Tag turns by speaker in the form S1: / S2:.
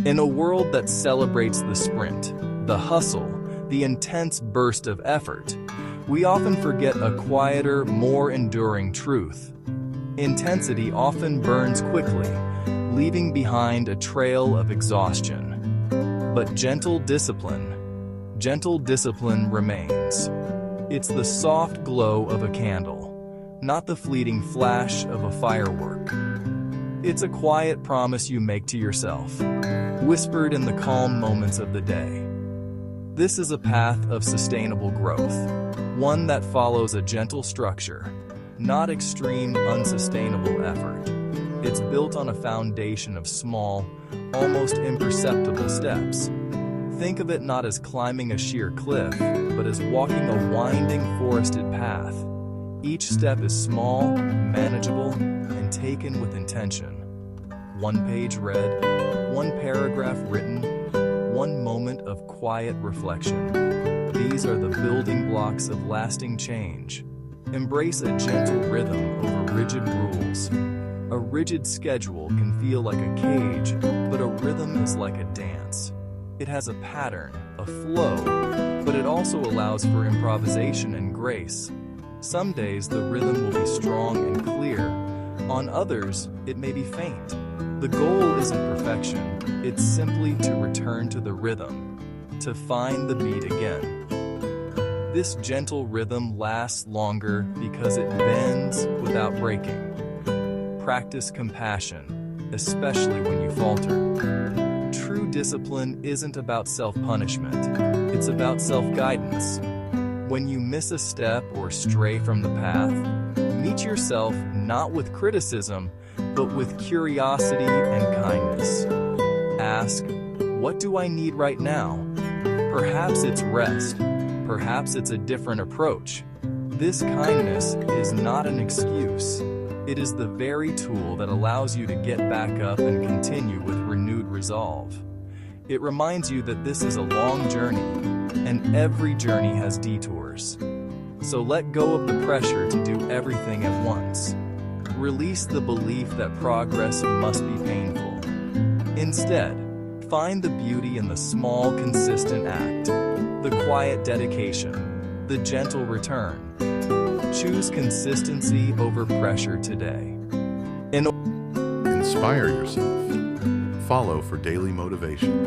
S1: In a world that celebrates the sprint, the hustle, the intense burst of effort, we often forget a quieter, more enduring truth. Intensity often burns quickly, leaving behind a trail of exhaustion. But gentle discipline remains. It's the soft glow of a candle, not the fleeting flash of a firework. It's a quiet promise you make to yourself, whispered in the calm moments of the day. This is a path of sustainable growth, one that follows a gentle structure, not extreme, unsustainable effort. It's built on a foundation of small, almost imperceptible steps. Think of it not as climbing a sheer cliff, but as walking a winding, forested path. Each step is small, manageable, and taken with intention. One page read, one paragraph written, one moment of quiet reflection. These are the building blocks of lasting change. Embrace a gentle rhythm over rigid rules. A rigid schedule can feel like a cage, but a rhythm is like a dance. It has a pattern, a flow, but it also allows for improvisation and grace. Some days the rhythm will be strong and clear. On others, it may be faint. The goal isn't perfection, it's simply to return to the rhythm, to find the beat again. This gentle rhythm lasts longer because it bends without breaking. Practice compassion, especially when you falter. True discipline isn't about self-punishment, it's about self-guidance. When you miss a step or stray from the path, meet yourself not with criticism, but with curiosity and kindness. Ask, what do I need right now? Perhaps it's rest. Perhaps it's a different approach. This kindness is not an excuse. It is the very tool that allows you to get back up and continue with renewed resolve. It reminds you that this is a long journey, and every journey has detours. So let go of the pressure to do everything at once. Release the belief that progress must be painful. Instead, find the beauty in the small, consistent act, the quiet dedication, the gentle return. Choose consistency over pressure today.
S2: Inspire yourself. Follow for daily motivation.